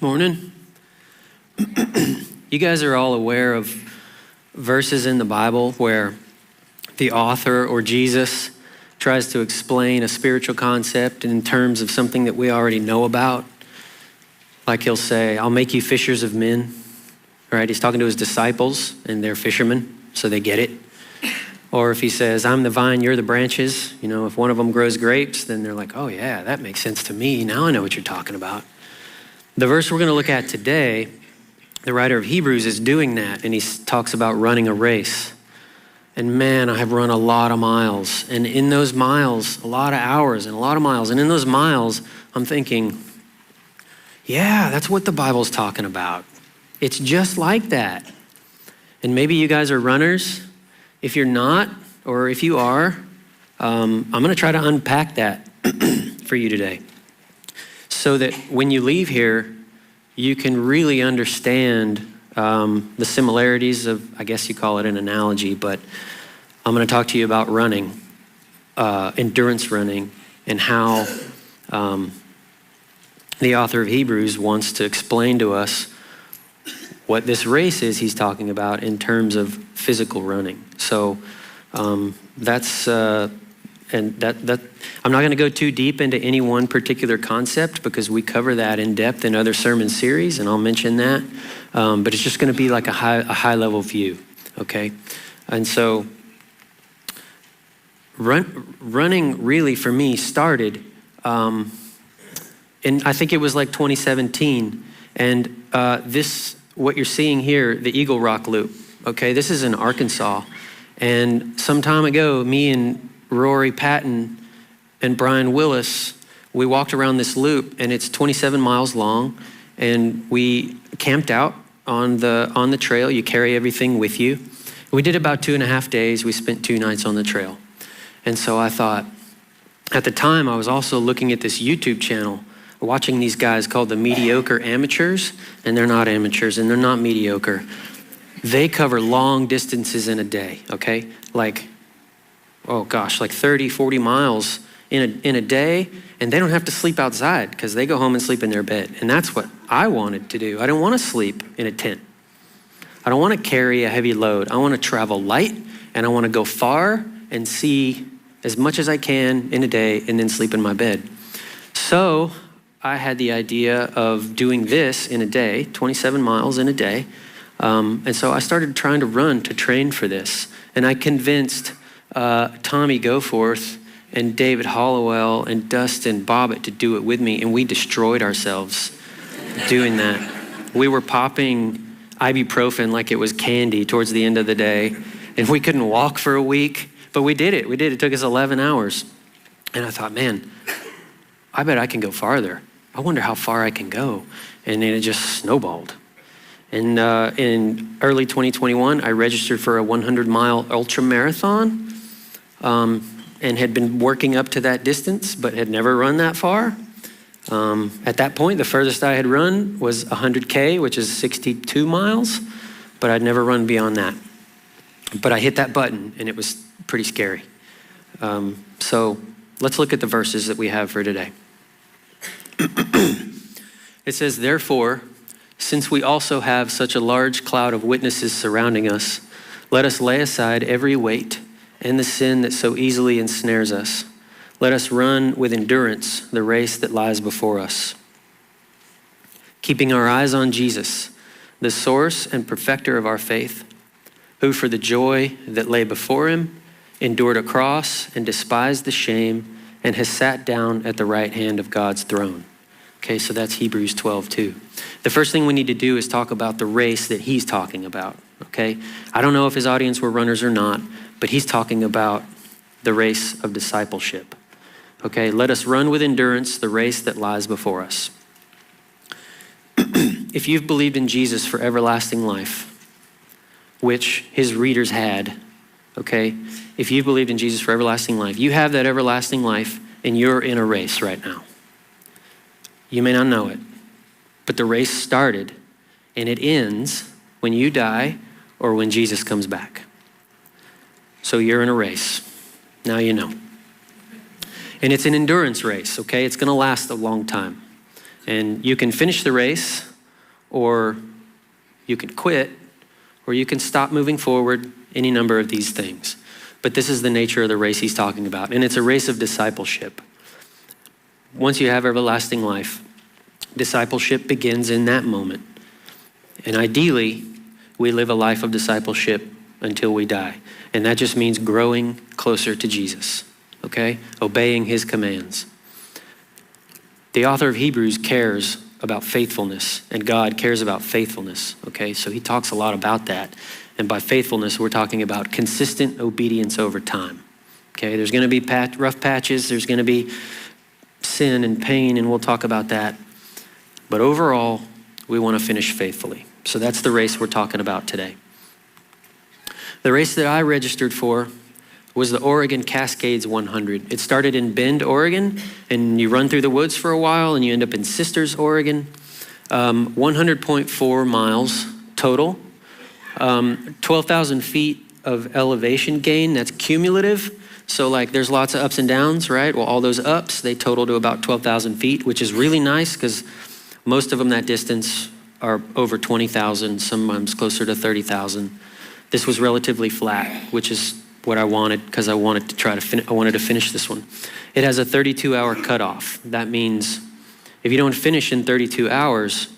Morning. You guys are all aware of verses in the Bible where the author or Jesus tries to explain a spiritual concept in terms of something that we already know about. Like he'll say, I'll make you fishers of men, right? He's talking to his disciples and they're fishermen, so they get it. Or if he says, I'm the vine, you're the branches, if one of them grows grapes, then they're like, oh yeah, that makes sense to me. Now I know what you're talking about. The verse we're going to look at today, the writer of Hebrews is doing that, and he talks about running a race. And man, I have run a lot of miles, and in those miles, a lot of hours and a lot of miles. And in those miles, I'm thinking, yeah, that's what the Bible's talking about. It's just like that. And maybe you guys are runners. If you're not, or if you are, I'm going to try to unpack that for you today, so that when you leave here, you can really understand the similarities of, I guess you call it an analogy, but I'm going to talk to you about running, endurance running, and how the author of Hebrews wants to explain to us what this race is he's talking about in terms of physical running. So that's I'm not going to go too deep into any one particular concept because we cover that in depth in other sermon series, and I'll mention that. But it's just going to be like a high level view, okay? And so running really for me started, and I think it was like 2017, and what you're seeing here, the Eagle Rock Loop, okay? This is in Arkansas, and some time ago, me and Rory Patton and Brian Willis, we walked around this loop, and it's 27 miles long, and we camped out on the trail. You carry everything with you. We did about 2.5 days. We spent 2 nights on the trail. And so I thought, at the time, I was also looking at this YouTube channel, watching these guys called the Mediocre Amateurs, and they're not amateurs, and they're not mediocre. They cover long distances in a day, okay? Like 30, 40 miles in a day, and they don't have to sleep outside because they go home and sleep in their bed. And that's what I wanted to do. I don't want to sleep in a tent. I don't want to carry a heavy load. I want to travel light, and I want to go far and see as much as I can in a day and then sleep in my bed. So I had the idea of doing this in a day, 27 miles in a day. And so I started trying to run to train for this. And I convinced Tommy Goforth and David Hollowell and Dustin Bobbitt to do it with me, and we destroyed ourselves doing that. We were popping ibuprofen like it was candy towards the end of the day, and we couldn't walk for a week, but we did it. It took us 11 hours. And I thought, man, I bet I can go farther. I wonder how far I can go. And then it just snowballed. And in early 2021, I registered for a 100-mile ultra marathon. And had been working up to that distance, but had never run that far. At that point, the furthest I had run was 100K, which is 62 miles, but I'd never run beyond that. But I hit that button, and it was pretty scary. So let's look at the verses that we have for today. It says, therefore, since we also have such a large cloud of witnesses surrounding us, let us lay aside every weight and the sin that so easily ensnares us. Let us run with endurance the race that lies before us, keeping our eyes on Jesus, the source and perfecter of our faith, who for the joy that lay before him endured a cross and despised the shame and has sat down at the right hand of God's throne. Okay, so that's Hebrews 12:2. The first thing we need to do is talk about the race that he's talking about, okay? I don't know if his audience were runners or not, but he's talking about the race of discipleship. Okay, let us run with endurance the race that lies before us. If you've believed in Jesus for everlasting life, which his readers had, okay? If you've believed in Jesus for everlasting life, you have that everlasting life and you're in a race right now. You may not know it, but the race started and it ends when you die or when Jesus comes back. So you're in a race. Now you know. And it's an endurance race, okay? It's gonna last a long time. And you can finish the race or you can quit, or you can stop moving forward, any number of these things. But this is the nature of the race he's talking about, and it's a race of discipleship. Once you have everlasting life, discipleship begins in that moment. And ideally, we live a life of discipleship until we die. And that just means growing closer to Jesus, okay? Obeying his commands. The author of Hebrews cares about faithfulness, and God cares about faithfulness, okay? So he talks a lot about that. And by faithfulness, we're talking about consistent obedience over time, okay? There's gonna be rough patches, there's gonna be sin and pain, and we'll talk about that. But overall, we wanna finish faithfully. So that's the race we're talking about today. The race that I registered for was the Oregon Cascades 100. It started in Bend, Oregon, and you run through the woods for a while and you end up in Sisters, Oregon. 100.4 miles total. 12,000 feet of elevation gain, that's cumulative. So like there's lots of ups and downs, right? Well, all those ups, they total to about 12,000 feet, which is really nice because most of them that distance are over 20,000, sometimes closer to 30,000. This was relatively flat, which is what I wanted because I wanted to finish this one. It has a 32-hour cutoff. That means if you don't finish in 32 hours,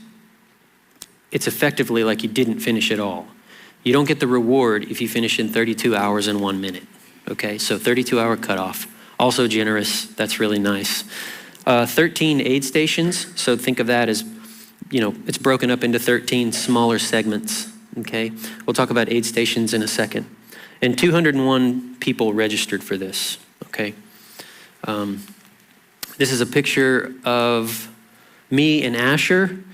it's effectively like you didn't finish at all. You don't get the reward if you finish in 32 hours and 1 minute. Okay, so 32-hour cutoff. Also generous, that's really nice. 13 aid stations, so think of that as, it's broken up into 13 smaller segments, okay? We'll talk about aid stations in a second. And 201 people registered for this, okay? This is a picture of me and Asher.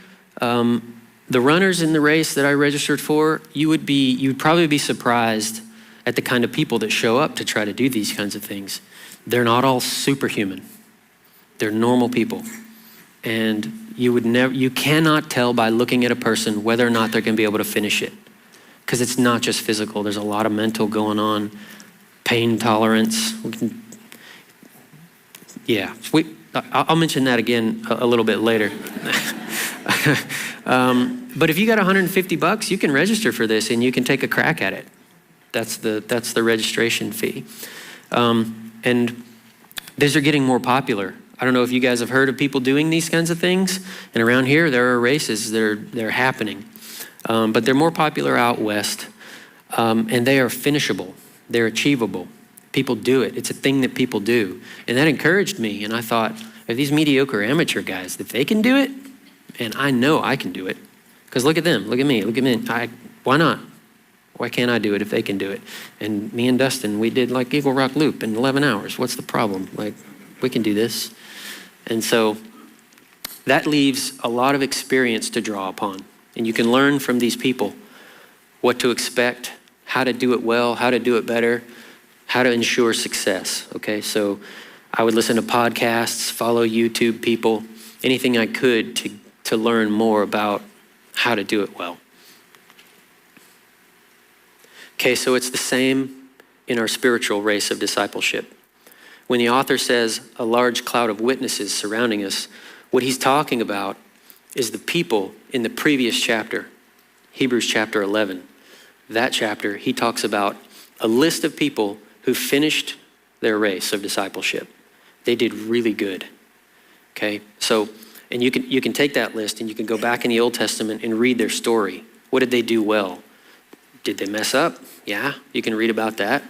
The runners in the race that I registered for, you'd probably be surprised at the kind of people that show up to try to do these kinds of things. They're not all superhuman. They're normal people. And you cannot tell by looking at a person whether or not they're gonna be able to finish it. Because it's not just physical, there's a lot of mental going on, pain tolerance. I'll mention that again a little bit later. But if you got $150, you can register for this and you can take a crack at it. That's the registration fee. And these are getting more popular. I don't know if you guys have heard of people doing these kinds of things. And around here, there are races that are happening. But they're more popular out west. And they are finishable. They're achievable. People do it. It's a thing that people do. And that encouraged me. And I thought, if these mediocre amateur guys, if they can do it, and I know I can do it. Because look at them, look at me. Why not? Why can't I do it if they can do it? And me and Dustin, we did like Eagle Rock Loop in 11 hours. What's the problem? Like, we can do this. And so that leaves a lot of experience to draw upon. And you can learn from these people what to expect, how to do it well, how to do it better, how to ensure success, okay? So I would listen to podcasts, follow YouTube people, anything I could to learn more about how to do it well. Okay, so it's the same in our spiritual race of discipleship. When the author says a large cloud of witnesses surrounding us, what he's talking about is the people in the previous chapter, Hebrews chapter 11. That chapter, he talks about a list of people who finished their race of discipleship. They did really good, okay? So, and you can take that list and you can go back in the Old Testament and read their story. What did they do well? Did they mess up? Yeah, you can read about that.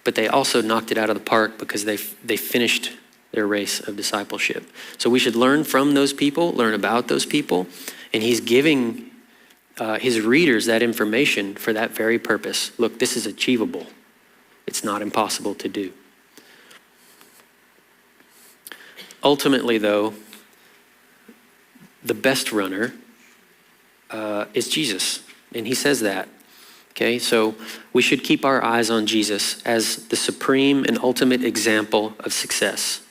But they also knocked it out of the park because they finished their race of discipleship. So we should learn from those people, learn about those people, and he's giving his readers that information for that very purpose. Look, this is achievable. It's not impossible to do. Ultimately, though, the best runner is Jesus, and he says that. Okay, so we should keep our eyes on Jesus as the supreme and ultimate example of success.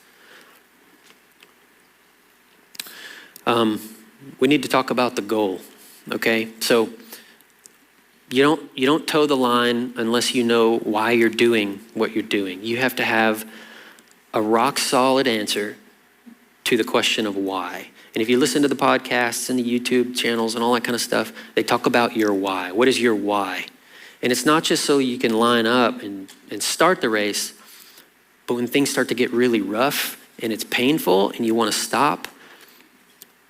We need to talk about the goal, okay? So you don't toe the line unless you know why you're doing what you're doing. You have to have a rock solid answer to the question of why. And if you listen to the podcasts and the YouTube channels and all that kind of stuff, they talk about your why. What is your why? And it's not just so you can line up and start the race, but when things start to get really rough and it's painful and you want to stop,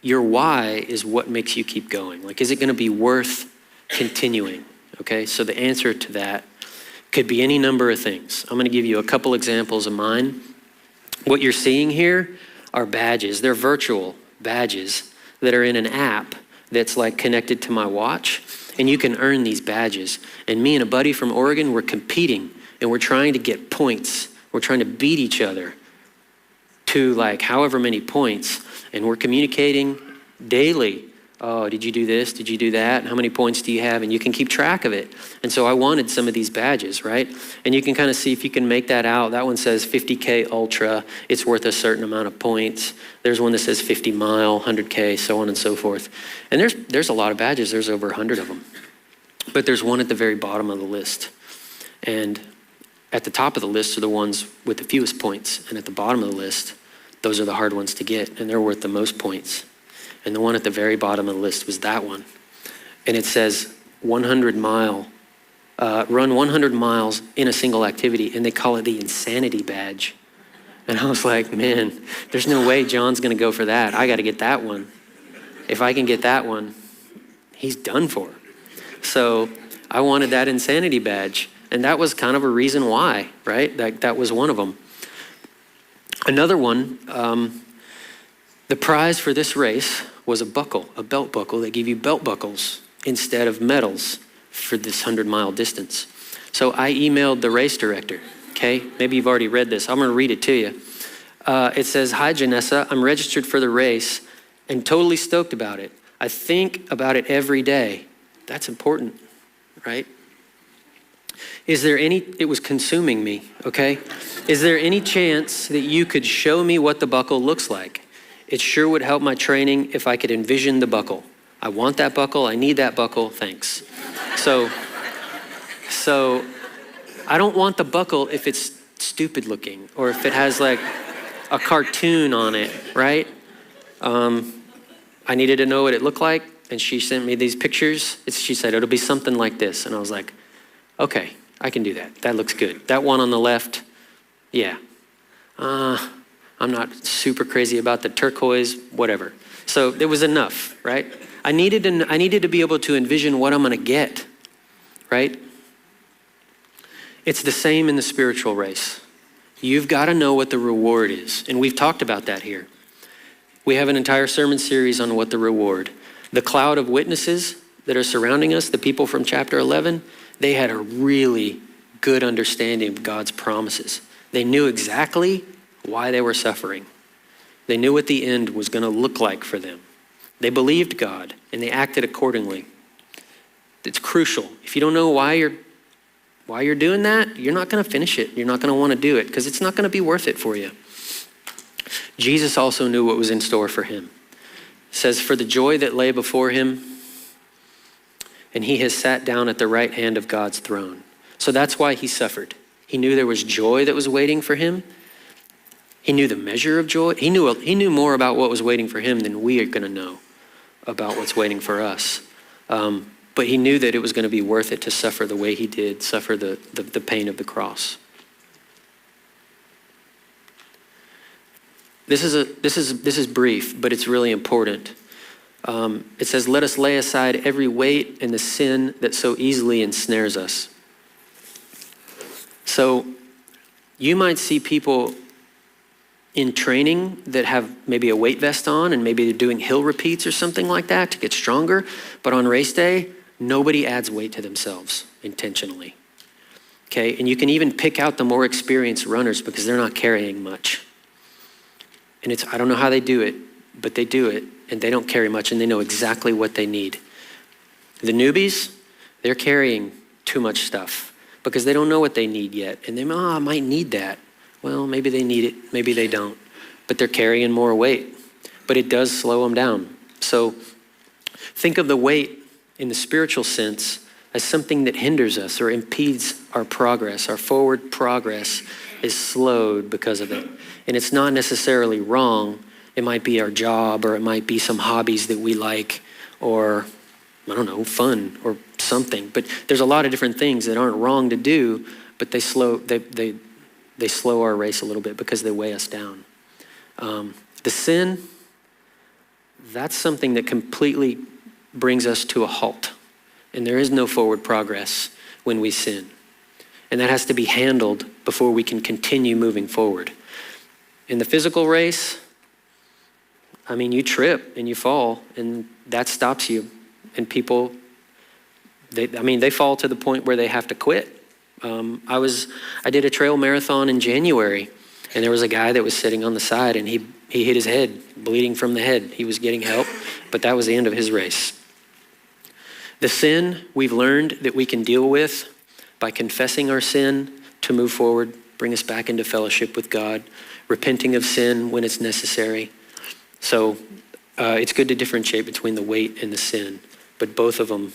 your why is what makes you keep going. Like, is it going to be worth continuing? Okay, so the answer to that could be any number of things. I'm going to give you a couple examples of mine. What you're seeing here are badges. They're virtual badges that are in an app that's like connected to my watch, and you can earn these badges. And me and a buddy from Oregon, we're competing and we're trying to get points. We're trying to beat each other to like however many points, and we're communicating daily. Oh, did you do this? Did you do that? How many points do you have? And you can keep track of it. And so I wanted some of these badges, right? And you can kind of see if you can make that out. That one says 50K Ultra. It's worth a certain amount of points. There's one that says 50 mile, 100K, so on and so forth. And there's a lot of badges. There's over 100 of them. But there's one at the very bottom of the list. And at the top of the list are the ones with the fewest points. And at the bottom of the list, those are the hard ones to get. And they're worth the most points. And the one at the very bottom of the list was that one. And it says 100 mile, run 100 miles in a single activity. And they call it the insanity badge. And I was like, man, there's no way John's gonna go for that. I gotta get that one. If I can get that one, he's done for. So I wanted that insanity badge. And that was kind of a reason why, right? That was one of them. Another one, the prize for this race was a buckle, a belt buckle. They give you belt buckles instead of medals for this 100-mile distance. So I emailed the race director, okay? Maybe you've already read this. I'm gonna read it to you. It says, "Hi, Janessa, I'm registered for the race and totally stoked about it. I think about it every day." That's important, right? It was consuming me, okay? Is there any chance that you could show me what the buckle looks like? It sure would help my training if I could envision the buckle. I want that buckle, I need that buckle, thanks. So I don't want the buckle if it's stupid looking or if it has like a cartoon on it, right? I needed to know what it looked like, and she sent me these pictures. She said, it'll be something like this. And I was like, okay, I can do that. That looks good. That one on the left, yeah. I'm not super crazy about the turquoise, whatever. So it was enough, right? I needed to be able to envision what I'm gonna get, right? It's the same in the spiritual race. You've gotta know what the reward is. And we've talked about that here. We have an entire sermon series on what the reward. The cloud of witnesses that are surrounding us, the people from chapter 11, they had a really good understanding of God's promises. They knew exactly why they were suffering. They knew what the end was going to look like for them. They believed God and they acted accordingly. It's crucial. If you don't know why you're doing that, you're not going to finish it. You're not going to want to do it because it's not going to be worth it for you. Jesus also knew what was in store for him. It says, for the joy that lay before him, and he has sat down at the right hand of God's throne. So that's why he suffered. He knew there was joy that was waiting for him. He knew the measure of joy. He knew more about what was waiting for him than we are going to know about what's waiting for us. But he knew that it was going to be worth it to suffer the way he did, suffer the pain of the cross. This is brief, but it's really important. It says, let us lay aside every weight and the sin that so easily ensnares us. So you might see people in training that have maybe a weight vest on and maybe they're doing hill repeats or something like that to get stronger. But on race day, nobody adds weight to themselves intentionally. Okay, and you can even pick out the more experienced runners because they're not carrying much. And I don't know how they do it, but they do it and they don't carry much and they know exactly what they need. The newbies, they're carrying too much stuff because they don't know what they need yet. And they I might need that. Well, maybe they need it, maybe they don't, but they're carrying more weight, but it does slow them down. So think of the weight in the spiritual sense as something that hinders us or impedes our progress. Our forward progress is slowed because of it. And it's not necessarily wrong. It might be our job, or it might be some hobbies that we like, or I don't know, fun or something. But there's a lot of different things that aren't wrong to do, but they slow our race a little bit because they weigh us down. The sin, that's something that completely brings us to a halt. And there is no forward progress when we sin. And that has to be handled before we can continue moving forward. In the physical race, I mean, you trip and you fall, and that stops you. And people, they fall to the point where they have to quit. I did a trail marathon in January, and there was a guy that was sitting on the side, and he hit his head, bleeding from the head. He was getting help, but that was the end of his race. The sin we've learned that we can deal with by confessing our sin to move forward, bring us back into fellowship with God, repenting of sin when it's necessary. So it's good to differentiate between the weight and the sin, but both of them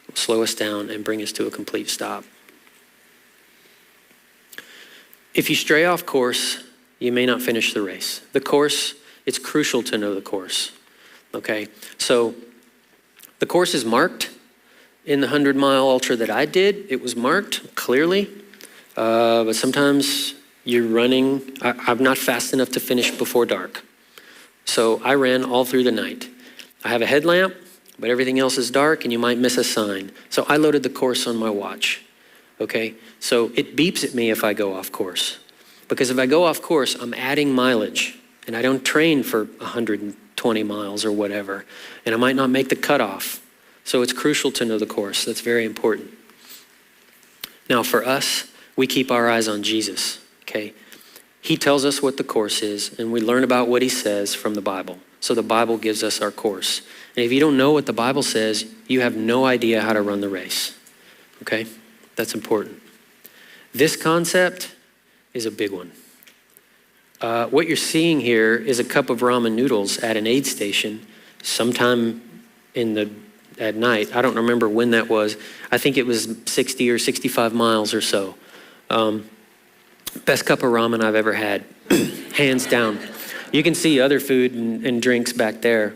will slow us down and bring us to a complete stop. If you stray off course, you may not finish the race. The course, it's crucial to know the course, okay? So the course is marked. In the 100-mile ultra that I did, it was marked clearly, but sometimes you're running, I'm not fast enough to finish before dark. So I ran all through the night. I have a headlamp, but everything else is dark and you might miss a sign. So I loaded the course on my watch, okay? So it beeps at me if I go off course. Because if I go off course, I'm adding mileage, and I don't train for 120 miles or whatever, and I might not make the cutoff. So it's crucial to know the course. That's very important. Now for us, we keep our eyes on Jesus, okay? He tells us what the course is, and we learn about what he says from the Bible. So the Bible gives us our course. And if you don't know what the Bible says, you have no idea how to run the race, okay? That's important. This concept is a big one. What you're seeing here is a cup of ramen noodles at an aid station sometime at night. I don't remember when that was. I think it was 60 or 65 miles or so. Best cup of ramen I've ever had, hands down. You can see other food and drinks back there.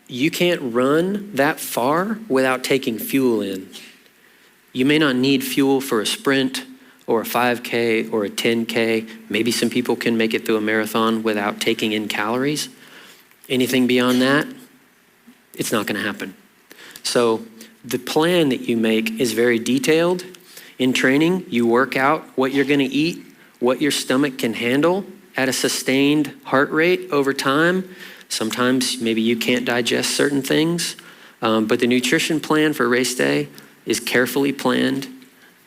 You can't run that far without taking fuel in. You may not need fuel for a sprint or a 5K or a 10K. Maybe some people can make it through a marathon without taking in calories. Anything beyond that, it's not going to happen. So the plan that you make is very detailed. In training, you work out what you're going to eat, what your stomach can handle at a sustained heart rate over time. Sometimes maybe you can't digest certain things, but the nutrition plan for race day is carefully planned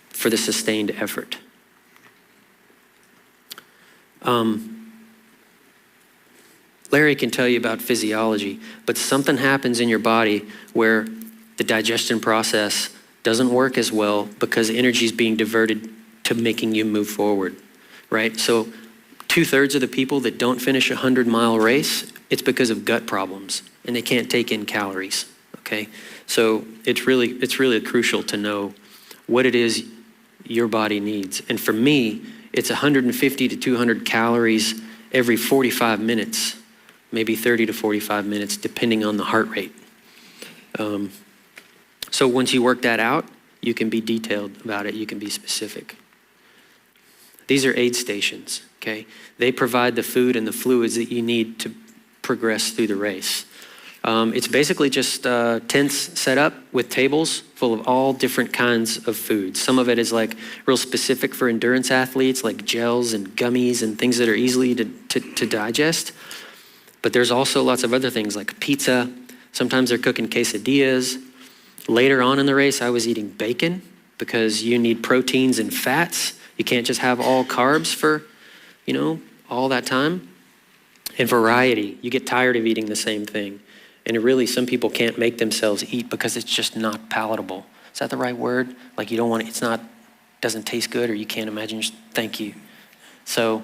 for the sustained effort. Larry can tell you about physiology, but something happens in your body where the digestion process doesn't work as well because energy is being diverted to making you move forward, right? So 2/3 of the people that don't finish a 100-mile race, it's because of gut problems and they can't take in calories, okay? So it's really crucial to know what it is your body needs. And for me, it's 150 to 200 calories every 45 minutes, maybe 30 to 45 minutes, depending on the heart rate. So once you work that out, you can be detailed about it. You can be specific. These are aid stations, okay? They provide the food and the fluids that you need to progress through the race. It's basically just tents set up with tables full of all different kinds of food. Some of it is like real specific for endurance athletes, like gels and gummies and things that are easily to digest. But there's also lots of other things like pizza. Sometimes they're cooking quesadillas. Later on in the race, I was eating bacon because you need proteins and fats. You can't just have all carbs for, all that time. And variety, you get tired of eating the same thing. And really, some people can't make themselves eat because it's just not palatable. Is that the right word? Like you don't want it, doesn't taste good, or you can't imagine, thank you. So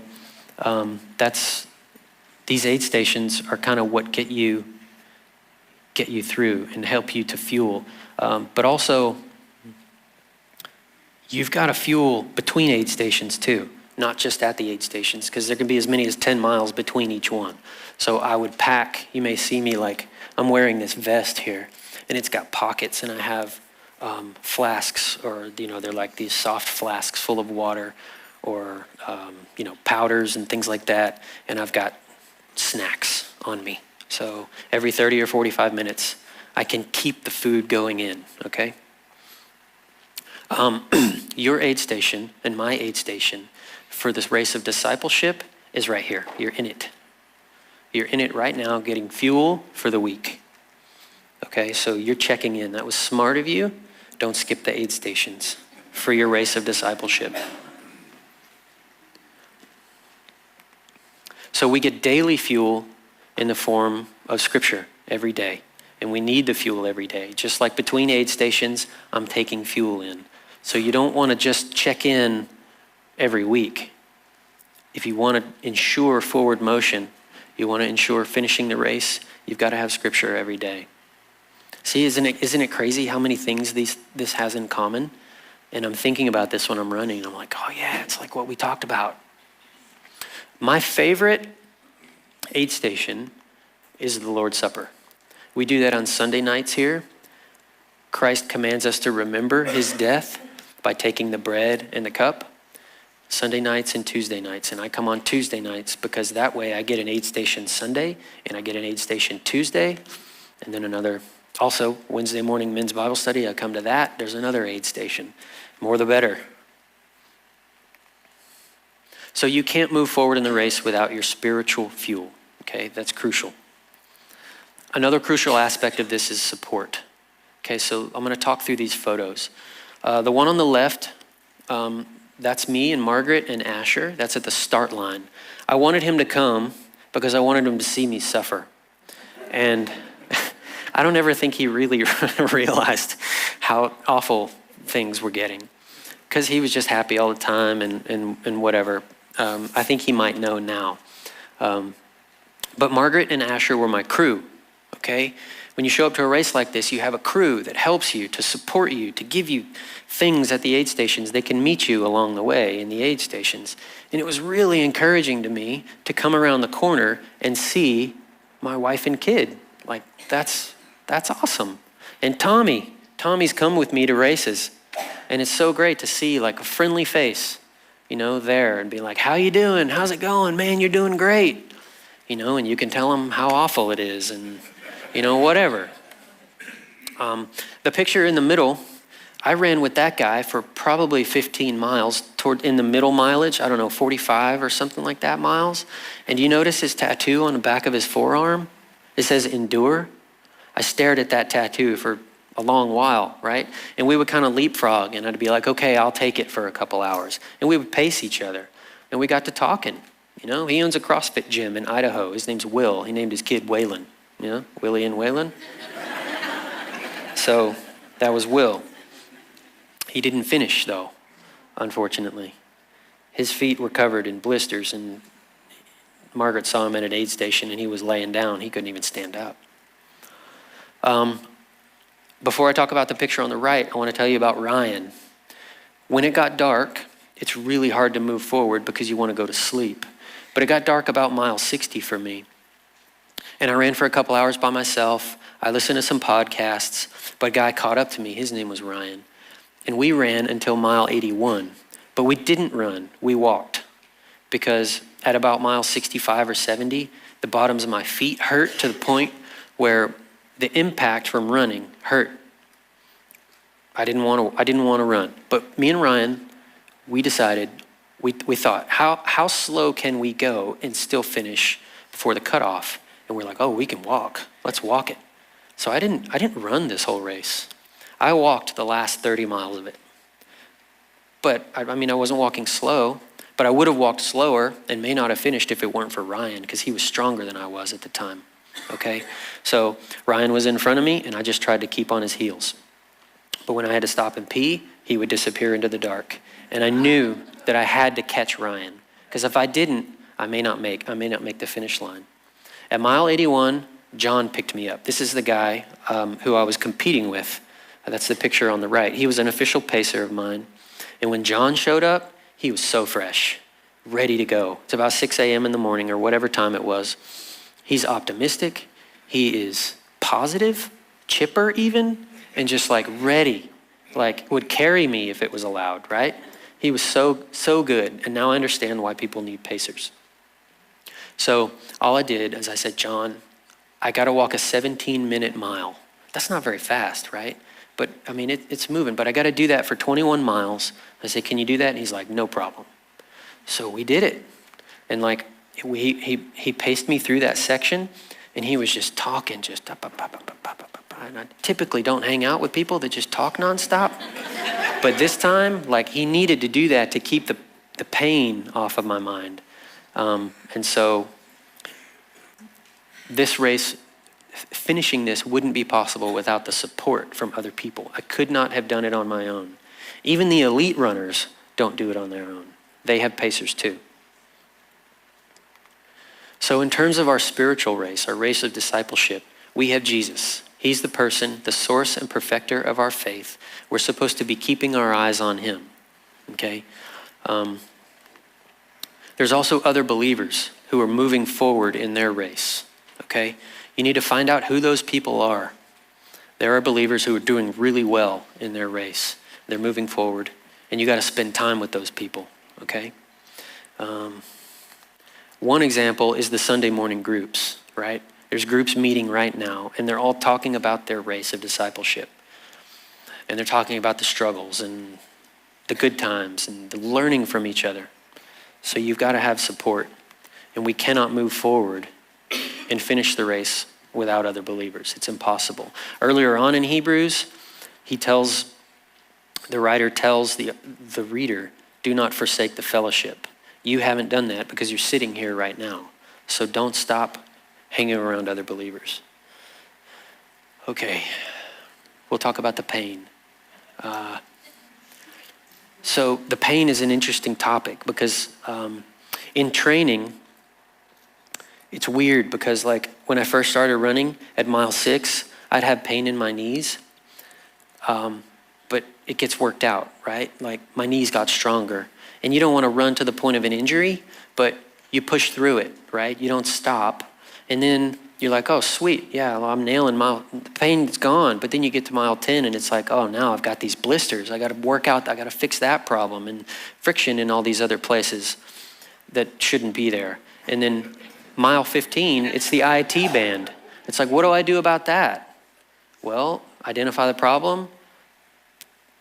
these aid stations are kind of what get you through and help you to fuel. But also, you've got to fuel between aid stations too. not just at the aid stations, because there can be as many as 10 miles between each one. So I would pack, you may see me like, I'm wearing this vest here, and it's got pockets, and I have flasks, or, they're like these soft flasks full of water, or, powders and things like that, and I've got snacks on me. So every 30 or 45 minutes, I can keep the food going in, okay? Your aid station and my aid station for this race of discipleship is right here. You're in it. You're in it right now, getting fuel for the week. Okay, so you're checking in. That was smart of you. Don't skip the aid stations for your race of discipleship. So we get daily fuel in the form of Scripture every day. And we need the fuel every day. Just like between aid stations, I'm taking fuel in. So you don't want to just check in every week. If you want to ensure forward motion, you want to ensure finishing the race, you've got to have Scripture every day. See, isn't it crazy how many things this has in common? And I'm thinking about this when I'm running. I'm like, oh yeah, it's like what we talked about. My favorite aid station is the Lord's Supper. We do that on Sunday nights here. Christ commands us to remember his death by taking the bread and the cup. Sunday nights and Tuesday nights. And I come on Tuesday nights because that way I get an aid station Sunday and I get an aid station Tuesday. And then also Wednesday morning men's Bible study, I come to that. There's another aid station. More the better. So you can't move forward in the race without your spiritual fuel. Okay, that's crucial. Another crucial aspect of this is support. Okay, so I'm going to talk through these photos. The one on the left, that's me and Margaret and Asher. That's at the start line. I wanted him to come because I wanted him to see me suffer. And I don't ever think he really realized how awful things were getting, because he was just happy all the time and whatever. I think he might know now. But Margaret and Asher were my crew, okay? When you show up to a race like this, you have a crew that helps you, to support you, to give you things at the aid stations. They can meet you along the way in the aid stations. And it was really encouraging to me to come around the corner and see my wife and kid. Like, that's awesome. And Tommy's come with me to races. And it's so great to see like a friendly face, there, and be like, how you doing? How's it going? Man, you're doing great. And you can tell them how awful it is and, whatever. The picture in the middle, I ran with that guy for probably 15 miles in the middle mileage, 45 or something like that miles. And you notice his tattoo on the back of his forearm? It says endure. I stared at that tattoo for a long while, right? And we would kind of leapfrog, and I'd be like, okay, I'll take it for a couple hours. And we would pace each other. And we got to talking. He owns a CrossFit gym in Idaho. His name's Will. He named his kid Waylon. Willie and Waylon. So that was Will. He didn't finish, though, unfortunately. His feet were covered in blisters, and Margaret saw him at an aid station, and he was laying down. He couldn't even stand up. Before I talk about the picture on the right, I want to tell you about Ryan. When it got dark, it's really hard to move forward because you want to go to sleep. But it got dark about mile 60 for me. And I ran for a couple hours by myself. I listened to some podcasts, but a guy caught up to me. His name was Ryan. And we ran until mile 81. But we didn't run, we walked. Because at about mile 65 or 70, the bottoms of my feet hurt to the point where the impact from running hurt. I didn't want to run. But me and Ryan, we decided, we thought, how slow can we go and still finish before the cutoff? And we're like, oh, we can walk. Let's walk it. So I didn't run this whole race. I walked the last 30 miles of it. But I wasn't walking slow, but I would have walked slower and may not have finished if it weren't for Ryan, because he was stronger than I was at the time. Okay? So Ryan was in front of me, and I just tried to keep on his heels. But when I had to stop and pee, he would disappear into the dark. And I knew that I had to catch Ryan, because if I didn't, I may not make the finish line. At mile 81, John picked me up. This is the guy who I was competing with. That's the picture on the right. He was an official pacer of mine. And when John showed up, he was so fresh. ready to go. It's about 6 a.m. in the morning or whatever time it was. He's optimistic. He is positive, chipper even, and just like ready, like would carry me if it was allowed, right? He was so good. And now I understand why people need pacers. So all I did is I said, John, I got to walk a 17-minute mile. That's not very fast, right? But I mean, it's moving, but I got to do that for 21 miles. I said, can you do that? And he's like, no problem. So we did it. And like, he paced me through that section, and he was just talking, just up. And I typically don't hang out with people that just talk nonstop. But this time, like, he needed to do that to keep the pain off of my mind. And so this race, finishing this wouldn't be possible without the support from other people. I could not have done it on my own. Even the elite runners don't do it on their own. They have pacers too. So in terms of our spiritual race, our race of discipleship, we have Jesus. He's the person, the source and perfecter of our faith. We're supposed to be keeping our eyes on him, okay? There's also other believers who are moving forward in their race, okay? You need to find out who those people are. There are believers who are doing really well in their race. They're moving forward, and you got to spend time with those people, okay? One example is the Sunday morning groups, right? There's groups meeting right now, and they're all talking about their race of discipleship. And they're talking about the struggles and the good times and the learning from each other. So you've got to have support, and we cannot move forward and finish the race without other believers. It's impossible. Earlier on in Hebrews, the writer tells the reader, do not forsake the fellowship. You haven't done that because you're sitting here right now. So don't stop hanging around other believers. Okay, we'll talk about the pain. So the pain is an interesting topic because in training, it's weird because like when I first started running at mile 6, I'd have pain in my knees, but it gets worked out, right? Like my knees got stronger. And you don't want to run to the point of an injury, but you push through it, right? You don't stop. And then you're like, oh, sweet. Yeah, well, I'm nailing the pain's gone. But then you get to mile 10 and it's like, oh, now I've got these blisters. I got to work out. I got to fix that problem and friction in all these other places that shouldn't be there. And then mile 15, it's the IIT band. It's like, what do I do about that? Well, identify the problem,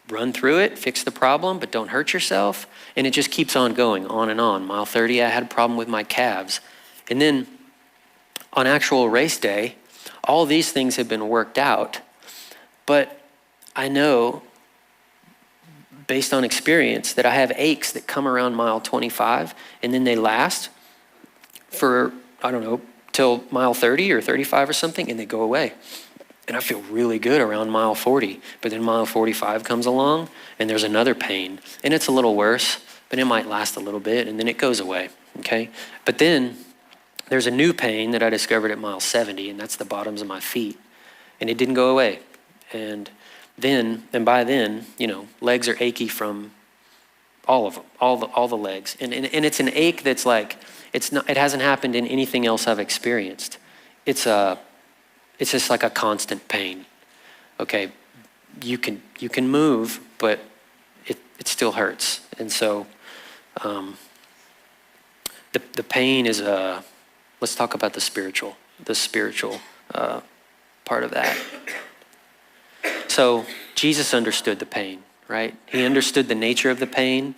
run through it, fix the problem, but don't hurt yourself. And it just keeps on going, on and on. Mile 30, I had a problem with my calves. And then on actual race day, all these things have been worked out. But I know, based on experience, that I have aches that come around mile 25, and then they last for, I don't know, till mile 30 or 35 or something, and they go away. And I feel really good around mile 40. But then mile 45 comes along and there's another pain. And it's a little worse, but it might last a little bit and then it goes away, okay? But then there's a new pain that I discovered at mile 70, and that's the bottoms of my feet. And it didn't go away. And by then, you know, legs are achy from all of them, all the legs. And it's an ache that's like, it hasn't happened in anything else I've experienced. It's just like a constant pain. Okay, you can move, but it still hurts. And so the pain is let's talk about the spiritual part of that. So Jesus understood the pain, right? He understood the nature of the pain.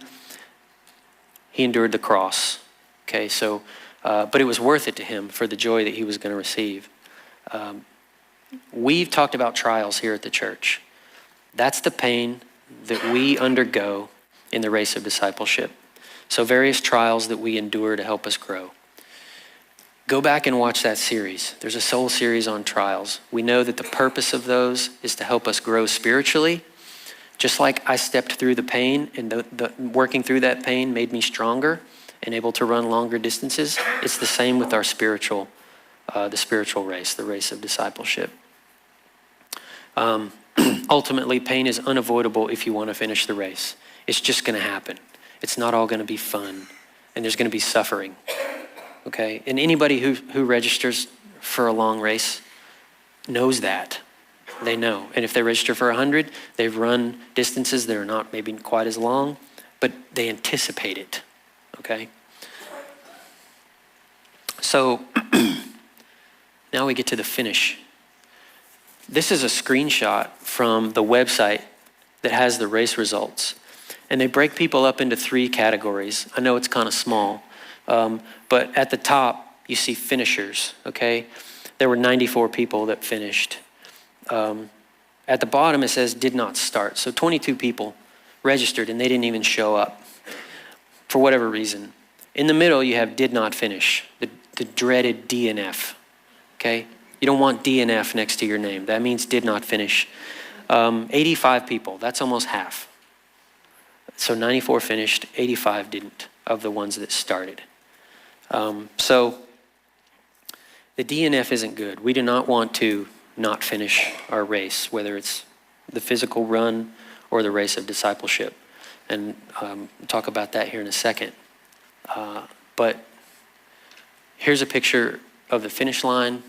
He endured the cross. Okay, so but it was worth it to him for the joy that he was going to receive. We've talked about trials here at the church. That's the pain that we undergo in the race of discipleship. So various trials that we endure to help us grow. Go back and watch that series. There's a soul series on trials. We know that the purpose of those is to help us grow spiritually. Just like I stepped through the pain and the working through that pain made me stronger and able to run longer distances, it's the same with our the spiritual race, the race of discipleship. Ultimately, pain is unavoidable if you want to finish the race. It's just going to happen. It's not all going to be fun. and there's going to be suffering, okay? And anybody who registers for a long race knows that. They know. And if they register for 100, they've run distances that are not maybe quite as long, but they anticipate it, okay? So now we get to the finish. This is a screenshot from the website that has the race results. And they break people up into 3 categories. I know it's kind of small, but at the top, you see finishers, okay? There were 94 people that finished. At the bottom, it says did not start. So 22 people registered and they didn't even show up for whatever reason. In the middle, you have did not finish, the dreaded DNF, okay? You don't want DNF next to your name. That means did not finish. 85 people, that's almost half. So 94 finished, 85 didn't of the ones that started. So the DNF isn't good. We do not want to not finish our race, whether it's the physical run or the race of discipleship. And talk about that here in a second. But here's a picture of the finish line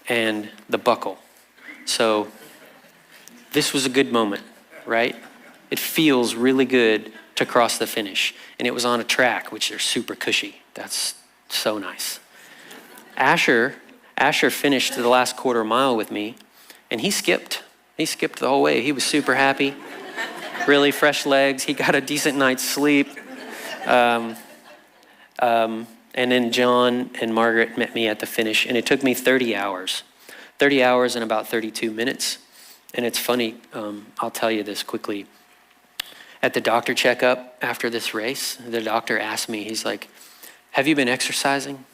and the buckle. So this was a good moment, right? It feels really good to cross the finish. And it was on a track, which are super cushy. That's so nice. Asher finished the last quarter mile with me, and he skipped. He skipped the whole way. He was super happy, really fresh legs. He got a decent night's sleep. And then John and Margaret met me at the finish, and it took me 30 hours. 30 hours and about 32 minutes. And it's funny, I'll tell you this quickly. At the doctor checkup after this race, the doctor asked me, he's like, have you been exercising?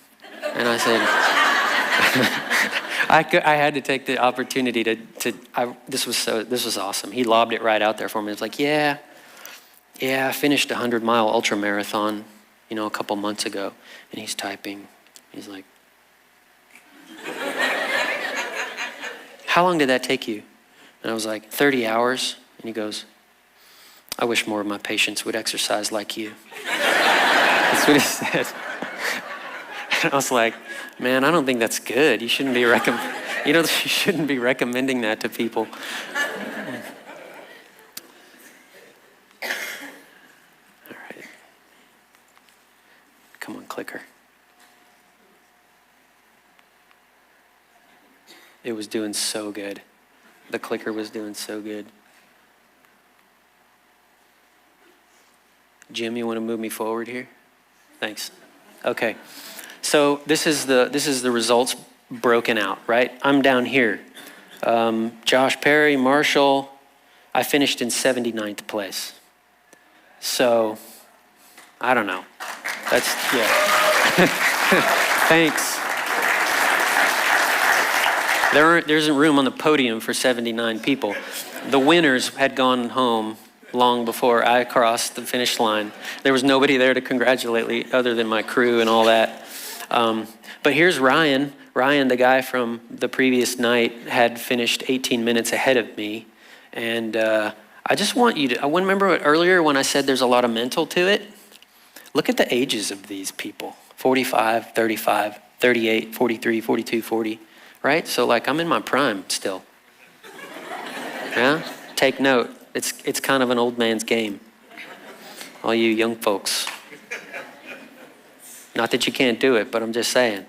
And I said, I had to take the opportunity this was awesome. He lobbed it right out there for me. It's like, yeah, I finished a 100-mile ultra marathon, a couple months ago. And he's typing. He's like, how long did that take you? And I was like, 30 hours. And he goes, I wish more of my patients would exercise like you. That's what he said. And I was like, man, I don't think that's good. You shouldn't be you shouldn't be recommending that to people. All right. Come on, clicker. It was doing so good. The clicker was doing so good. Jim, you want to move me forward here? Thanks. Okay. So this is the results broken out, right? I'm down here. Josh Perry, Marshall, I finished in 79th place. So, I don't know. Thanks. There isn't room on the podium for 79 people. The winners had gone home long before I crossed the finish line. There was nobody there to congratulate me other than my crew and all that. But here's Ryan. Ryan, the guy from the previous night, had finished 18 minutes ahead of me. And I just want you to, I remember earlier when I said there's a lot of mental to it. Look at the ages of these people. 45, 35, 38, 43, 42, 40, right? So like I'm in my prime still. Yeah? Take note. It's kind of an old man's game. All you young folks. Not that you can't do it, but I'm just saying.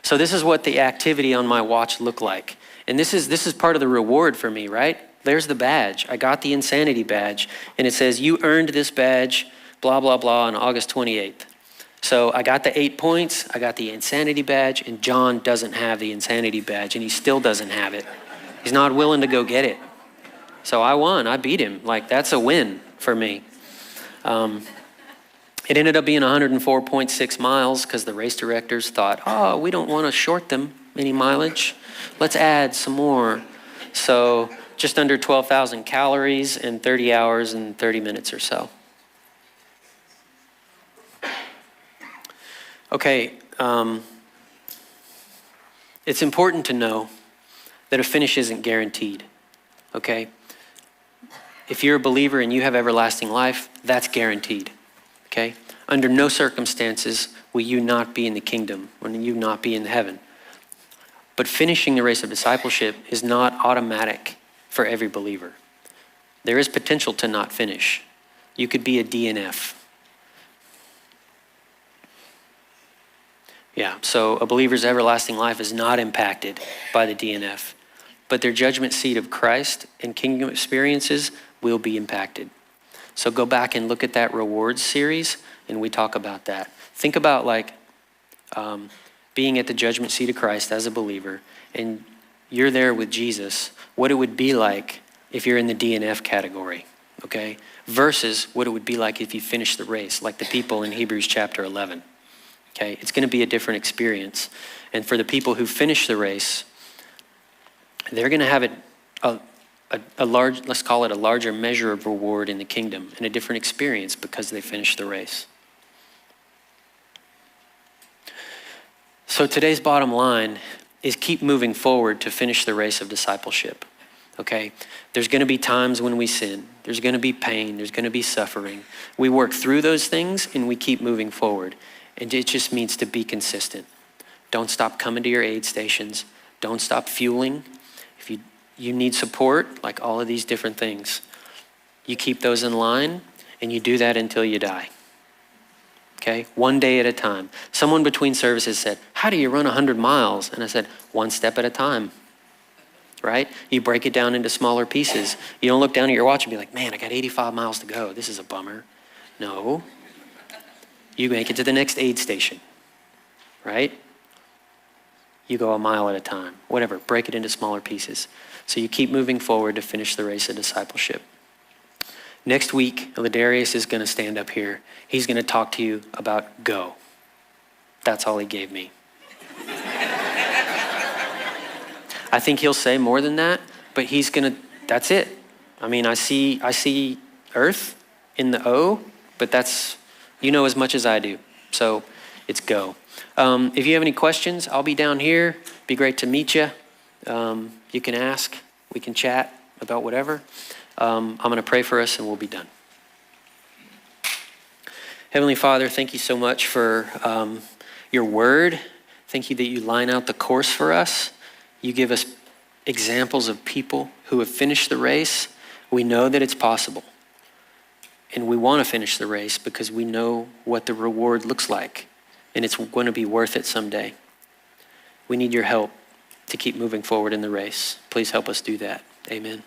So this is what the activity on my watch looked like. And this is part of the reward for me, right? There's the badge. I got the Insanity badge. And it says, you earned this badge, blah, blah, blah, on August 28th. So I got the 8 points, I got the Insanity badge, and John doesn't have the Insanity badge, and he still doesn't have it. He's not willing to go get it. So I won, I beat him. Like, that's a win for me. It ended up being 104.6 miles because the race directors thought, oh, we don't want to short them any mileage. Let's add some more. So just under 12,000 calories and 30 hours and 30 minutes or so. Okay, it's important to know that a finish isn't guaranteed, okay? If you're a believer and you have everlasting life, that's guaranteed, okay? Under no circumstances will you not be in the kingdom, will you not be in heaven. But finishing the race of discipleship is not automatic for every believer. There is potential to not finish. You could be a DNF. Yeah, so a believer's everlasting life is not impacted by the DNF, but their judgment seat of Christ and kingdom experiences will be impacted. So go back and look at that rewards series, and we talk about that. Think about like being at the judgment seat of Christ as a believer, and you're there with Jesus, what it would be like if you're in the DNF category, okay? Versus what it would be like if you finish the race, like the people in Hebrews chapter 11. Okay, it's going to be a different experience. And for the people who finish the race, they're going to have a large, let's call it a larger measure of reward in the kingdom and a different experience because they finished the race. So today's bottom line is keep moving forward to finish the race of discipleship. Okay, there's going to be times when we sin. There's going to be pain. There's going to be suffering. We work through those things and we keep moving forward. And it just means to be consistent. Don't stop coming to your aid stations. Don't stop fueling. If you need support, like all of these different things, you keep those in line and you do that until you die. Okay, one day at a time. Someone between services said, how do you run 100 miles? And I said, one step at a time, right? You break it down into smaller pieces. You don't look down at your watch and be like, man, I got 85 miles to go. This is a bummer. No. You make it to the next aid station, right? You go a mile at a time, whatever, break it into smaller pieces. So you keep moving forward to finish the race of discipleship. Next week, Ladarius is going to stand up here. He's going to talk to you about go. That's all he gave me. I think he'll say more than that, but that's it. I mean, I see earth in the O, but that's, you know as much as I do. So it's go. If you have any questions, I'll be down here. Be great to meet you. You can ask. We can chat about whatever. I'm going to pray for us and we'll be done. Heavenly Father, thank you so much for your word. Thank you that you line out the course for us. You give us examples of people who have finished the race. We know that it's possible. And we want to finish the race because we know what the reward looks like. And it's going to be worth it someday. We need your help to keep moving forward in the race. Please help us do that. Amen.